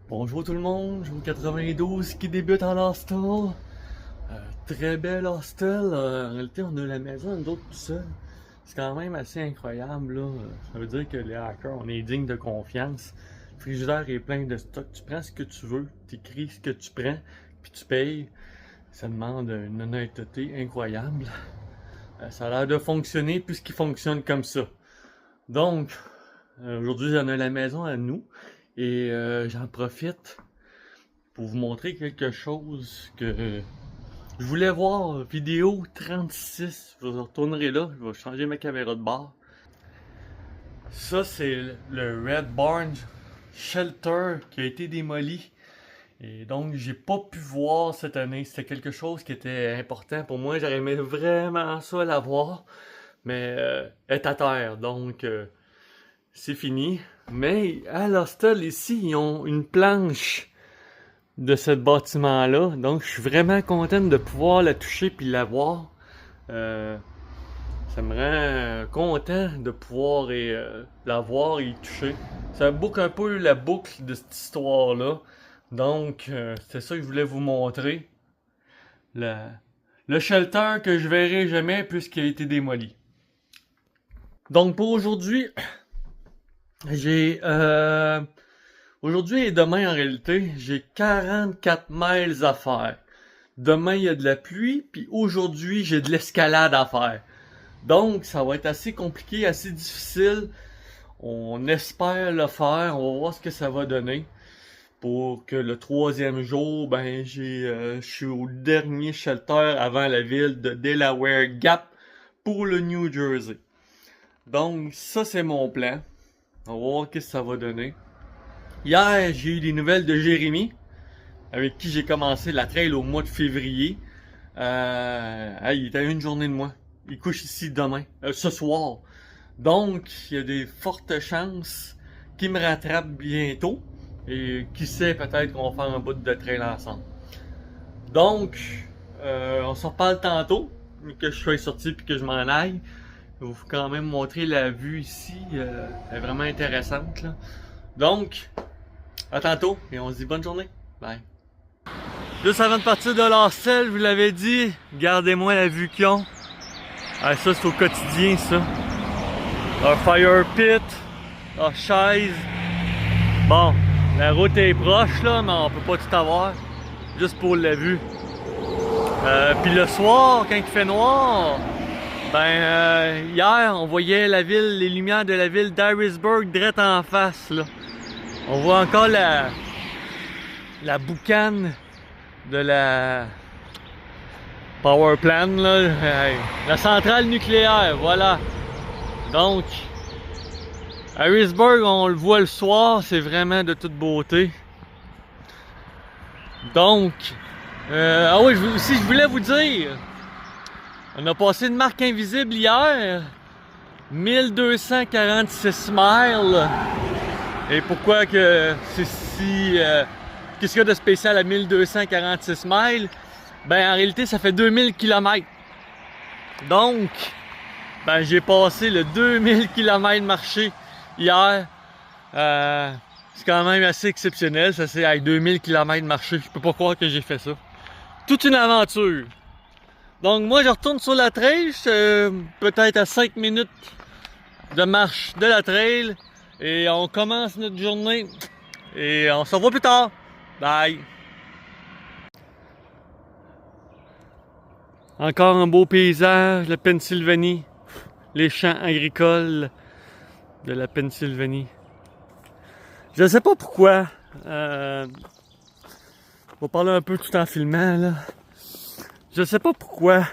Bonjour tout le monde, jour 92 qui débute en hostel. Très bel hostel. En réalité, on a la maison, nous autres tout seuls. C'est quand même assez incroyable, là. Ça veut dire que les hackers, on est digne de confiance. Le frigidaire est plein de stock. Tu prends ce que tu veux, tu écris ce que tu prends, puis tu payes. Ça demande une honnêteté incroyable. Ça a l'air de fonctionner puisqu'il fonctionne comme ça. Donc, aujourd'hui, j'en ai la maison à nous. Et j'en profite pour vous montrer quelque chose que je voulais voir. Vidéo 36. Je retournerai là. Je vais changer ma caméra de bord. Ça, c'est le Red Barn Shelter qui a été démoli. Et donc, j'ai pas pu voir cette année. C'était quelque chose qui était important pour moi. J'aurais aimé vraiment ça l'avoir. Mais elle est à terre. Donc, c'est fini. Mais à l'hostel ici, ils ont une planche de ce bâtiment-là. Donc, je suis vraiment content de pouvoir la toucher puis la voir. Ça me rend content de pouvoir la voir et y toucher. Ça boucle un peu la boucle de cette histoire-là. Donc, c'est ça que je voulais vous montrer. Le shelter que je verrai jamais puisqu'il a été démoli. Donc, pour aujourd'hui, j'ai aujourd'hui et demain en réalité, j'ai 44 miles à faire. Demain il y a de la pluie, puis aujourd'hui j'ai de l'escalade à faire. Donc ça va être assez compliqué, assez difficile. On espère le faire, on va voir ce que ça va donner. Pour que le troisième jour, ben je suis au dernier shelter avant la ville de Delaware Gap pour le New Jersey. Donc ça c'est mon plan. On va voir ce que ça va donner. Hier, j'ai eu des nouvelles de Jérémy, avec qui j'ai commencé la trail au mois de février. Il était à une journée de moi. Il couche ici demain, ce soir. Donc, il y a des fortes chances qu'il me rattrape bientôt. Et qui sait, peut-être qu'on va faire un bout de trail ensemble. Donc, on se reparle tantôt, que je sois sorti puis que je m'en aille. Je vais vous quand même montrer la vue ici. Elle est vraiment intéressante, là. Donc, à tantôt et on se dit bonne journée. Bye. Juste avant de partir de l'hostel, je vous l'avais dit, gardez-moi la vue qu'ils ont. Ah, ça, c'est au quotidien, ça. Un fire pit, une chaise. Bon, la route est proche, là, mais on peut pas tout avoir. Juste pour la vue. Puis le soir, quand il fait noir, hier, on voyait la ville, les lumières de la ville d'Harrisburg direct en face, là. On voit encore la boucane de la power plant, là. La centrale nucléaire, voilà. Donc, Harrisburg, on le voit le soir, c'est vraiment de toute beauté. Donc, ah oui, aussi je voulais vous dire, on a passé une marque invisible hier, 1246 miles. Et pourquoi que c'est si... qu'est-ce qu'il y a de spécial à 1246 miles? Ben en réalité ça fait 2000 km. Donc, ben j'ai passé le 2000 km marché hier. C'est quand même assez exceptionnel, ça c'est avec 2000 km marché. Je peux pas croire que j'ai fait ça. Toute une aventure. Donc moi je retourne sur la trail, peut-être à 5 minutes de marche de la trail. Et on commence notre journée. Et on se revoit plus tard. Bye! Encore un beau paysage, la Pennsylvanie. Les champs agricoles de la Pennsylvanie. Je ne sais pas pourquoi. On va parler un peu tout en filmant, là. Je ne sais pas pourquoi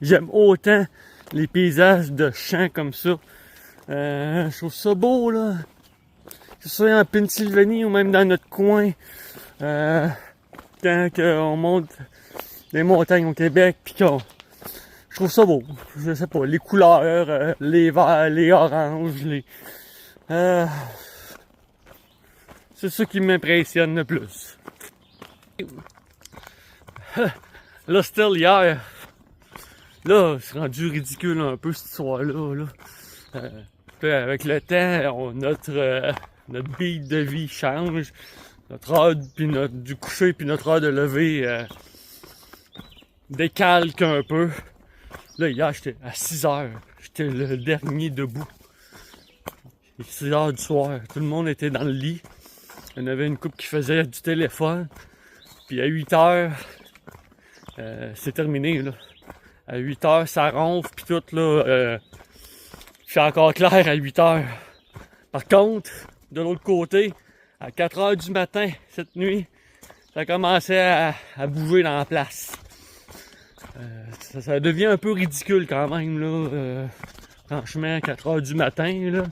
j'aime autant les paysages de champs comme ça. Je trouve ça beau, là. Que ce soit en Pennsylvanie ou même dans notre coin. Quand on monte les montagnes au Québec, puis qu'on... Je trouve ça beau. Je sais pas, les couleurs, les verts, les oranges, les... c'est ça qui m'impressionne le plus. L'hostel hier, là, c'est rendu ridicule un peu cette histoire-là, là. Avec le temps, notre beat de vie change. notre heure du coucher puis notre heure de lever décalque un peu. Là, hier, j'étais à 6 heures. J'étais le dernier debout. Il est 6 heures du soir. Tout le monde était dans le lit. Il y en avait une couple qui faisait du téléphone. Puis à 8 heures, c'est terminé, là. À 8 heures, ça ronfle, puis tout, là. Je suis encore clair à 8 heures. Par contre, de l'autre côté, à 4 heures du matin, cette nuit, ça commençait à bouger dans la place. Ça devient un peu ridicule quand même, là. Franchement, à 4 heures du matin, là,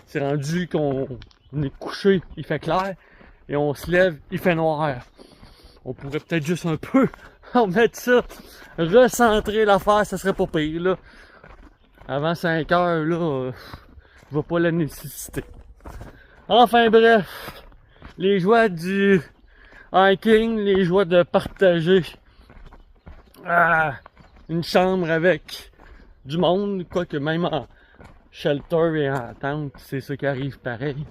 c'est rendu qu'on est couché, il fait clair, et on se lève, il fait noir. On pourrait peut-être juste un peu remettre ça, recentrer l'affaire, ça serait pas pire, là. Avant 5 heures, là, je vois pas la nécessité. Enfin bref, les joies du hiking, les joies de partager une chambre avec du monde, quoique même en shelter et en tente, c'est ça qui arrive pareil.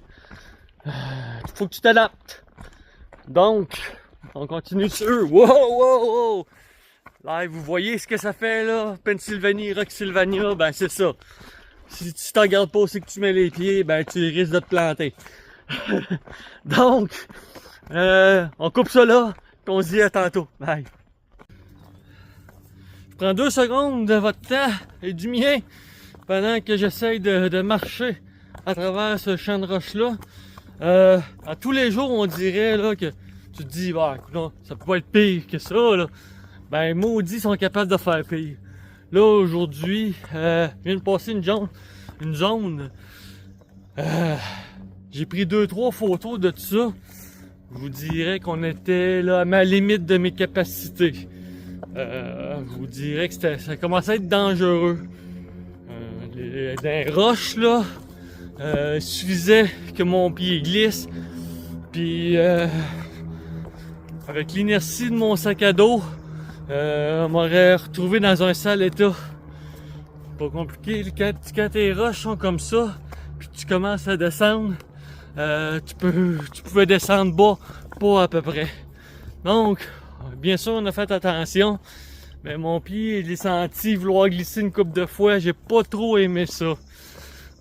Faut que tu t'adaptes. Donc, on continue sur. Wow! Là, vous voyez ce que ça fait là? Pennsylvanie, Rocksylvania, ben c'est ça. Si tu t'en gardes pas aussi que tu mets les pieds, ben tu risques de te planter. Donc, on coupe ça là, puis on se dit à tantôt. Bye. Je prends 2 secondes de votre temps et du mien pendant que j'essaye de marcher à travers ce champ de roches-là. À tous les jours, on dirait là, que tu te dis, bah, non, ça peut pas être pire que ça. Là. Ben, maudits sont capables de faire pire. Là, aujourd'hui, je viens de passer une zone. J'ai pris 2-3 photos de tout ça. Je vous dirais qu'on était là à ma limite de mes capacités. Je vous dirais que ça commençait à être dangereux. Les roches là, suffisait que mon pied glisse. Puis avec l'inertie de mon sac à dos, on m'aurait retrouvé dans un sale état. Pas compliqué, quand tes roches sont comme ça, puis tu commences à descendre, tu pouvais descendre bas, pas à peu près. Donc, bien sûr, on a fait attention, mais mon pied, il est senti vouloir glisser une couple de fois, j'ai pas trop aimé ça.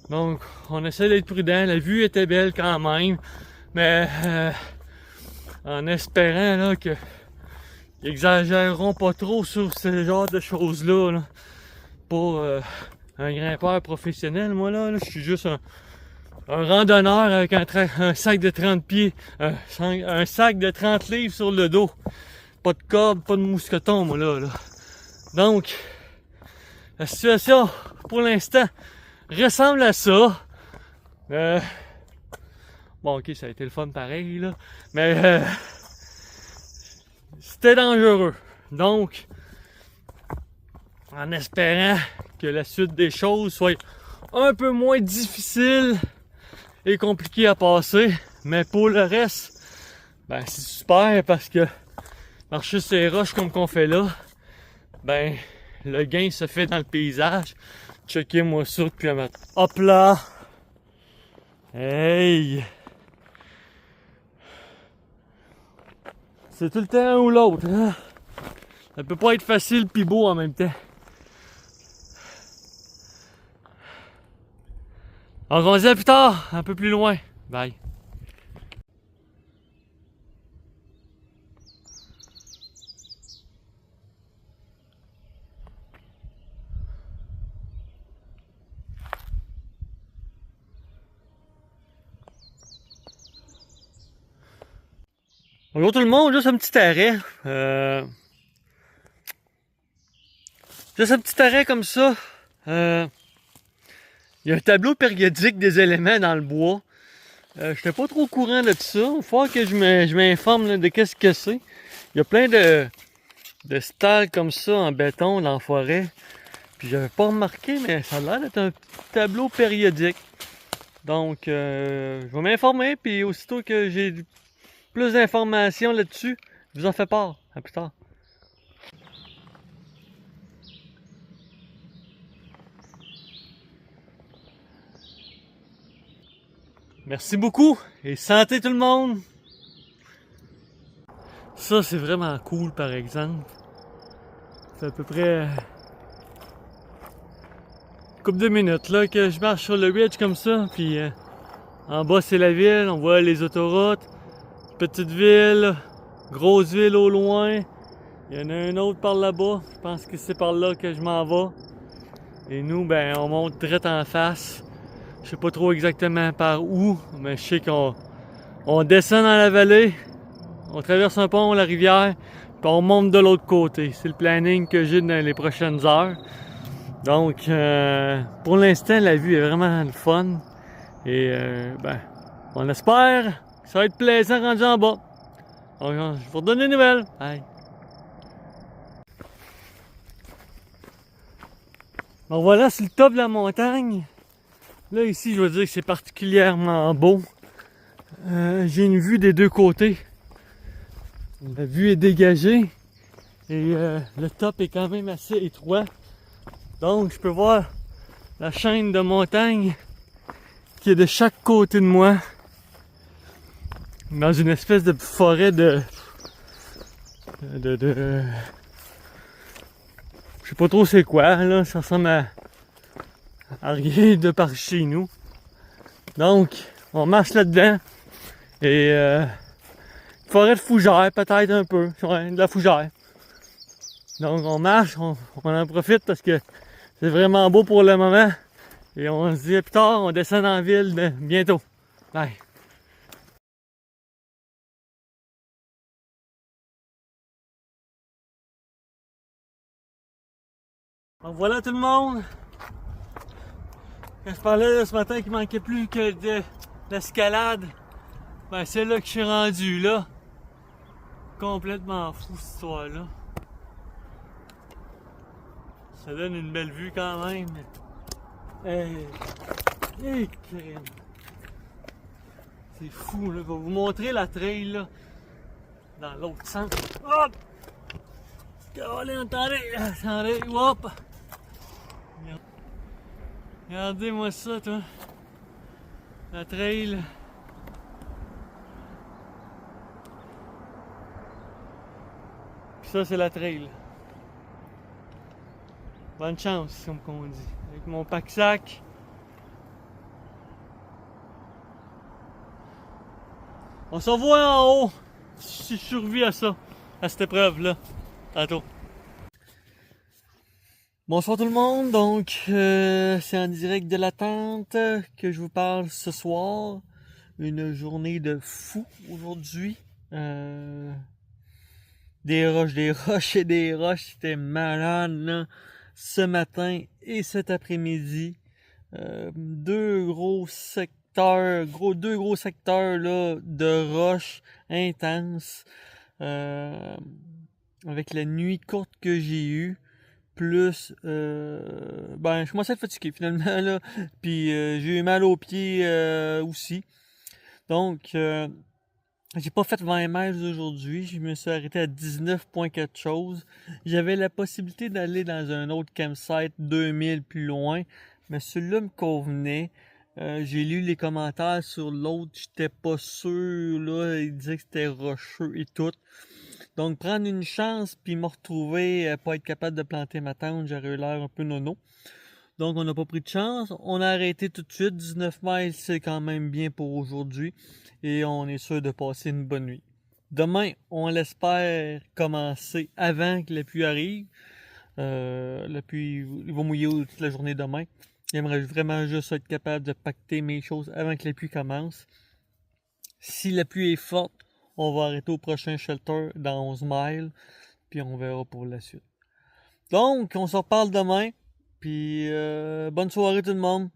Donc, on essaie d'être prudent, la vue était belle quand même, mais en espérant là que ils exagéreront pas trop sur ce genre de choses-là. Là. Pas un grimpeur professionnel, moi là je suis juste un randonneur avec un sac de 30 pieds, un sac de 30 livres sur le dos. Pas de corde, pas de mousqueton, moi là. Donc, la situation, pour l'instant, ressemble à ça. Bon, ok, ça a été le fun pareil, là. Mais, c'était dangereux. Donc, en espérant que la suite des choses soit un peu moins difficile et compliquée à passer. Mais pour le reste, ben c'est super parce que marcher sur les roches comme qu'on fait là, ben le gain se fait dans le paysage. Checkez-moi ça depuis un matin. Hop là! Hey! C'est tout le temps un ou l'autre, hein? Ça peut pas être facile pis beau en même temps. On se dit à plus tard, un peu plus loin. Bye. Bonjour tout le monde, juste un petit arrêt. Juste un petit arrêt comme ça. Il y a un tableau périodique des éléments dans le bois. J'étais pas trop au courant de ça. Il va falloir que je m'informe de qu'est-ce que c'est. Il y a plein de stalles comme ça en béton dans la forêt. Puis j'avais pas remarqué, mais ça a l'air d'être un petit tableau périodique. Donc je vais m'informer, puis aussitôt que j'ai plus d'informations là-dessus, je vous en fais part. À plus tard. Merci beaucoup et santé tout le monde! Ça, c'est vraiment cool, par exemple. C'est à peu près une couple de minutes là, que je marche sur le ridge comme ça. Puis en bas, c'est la ville. On voit les autoroutes. Petite ville. Grosse ville au loin. Il y en a une autre par là-bas. Je pense que c'est par là que je m'en vais. Et nous, ben, on monte direct en face. Je sais pas trop exactement par où, mais je sais qu'on descend dans la vallée, on traverse un pont, la rivière, puis on monte de l'autre côté. C'est le planning que j'ai dans les prochaines heures. Donc, pour l'instant, la vue est vraiment le fun. Et ben, on espère que ça va être plaisant rendu en bas. Donc, je vais vous redonner des nouvelles. Bye. Bon voilà, c'est le top de la montagne. Là ici, je veux dire que c'est particulièrement beau. J'ai une vue des deux côtés. La vue est dégagée et le top est quand même assez étroit. Donc je peux voir la chaîne de montagnes qui est de chaque côté de moi. Dans une espèce de forêt de je sais pas trop c'est quoi là, ça ressemble à rien de par chez nous. Donc on marche là-dedans et forêt de fougère peut-être un peu, ouais, de la fougère. Donc on marche, on en profite parce que c'est vraiment beau pour le moment. Et on se dit plus tard, on descend dans la ville bientôt. Bye. Donc voilà tout le monde. Quand je parlais de ce matin qu'il manquait plus que de l'escalade, ben c'est là que je suis rendu là. Complètement fou cette histoire-là. Ça donne une belle vue quand même. Hey, crème. C'est fou là. Je vais vous montrer la trail là. Dans l'autre sens. Hop! Allez, attendez, hop! Regardez-moi ça, toi. La trail. Puis ça, c'est la trail. Bonne chance, comme on dit. Avec mon pack-sac. On se revoit en haut. Si je survis à ça, à cette épreuve-là. Tantôt. Bonsoir tout le monde, donc c'est en direct de la tente que je vous parle ce soir. Une journée de fou aujourd'hui. Des roches et des roches, c'était malade là. Ce matin et cet après-midi. Deux gros secteurs là, de roches intenses. Avec la nuit courte que j'ai eue. Plus ben je commençais à être fatigué finalement là, puis j'ai eu mal aux pieds aussi. Donc j'ai pas fait 20 miles aujourd'hui, je me suis arrêté à 19 points quelque chose. J'avais la possibilité d'aller dans un autre campsite 2000 plus loin, mais celui-là me convenait. J'ai lu les commentaires sur l'autre, j'étais pas sûr là, ils disaient que c'était rocheux et tout. Donc, prendre une chance puis me retrouver pas être capable de planter ma tente, j'aurais eu l'air un peu nono. Donc, on n'a pas pris de chance. On a arrêté tout de suite. 19 miles, c'est quand même bien pour aujourd'hui. Et on est sûr de passer une bonne nuit. Demain, on l'espère commencer avant que la pluie arrive. La pluie, il va mouiller toute la journée demain. J'aimerais vraiment juste être capable de pacter mes choses avant que la pluie commence. Si la pluie est forte, on va arrêter au prochain shelter dans 11 miles, puis on verra pour la suite. Donc, on se reparle demain, puis bonne soirée tout le monde.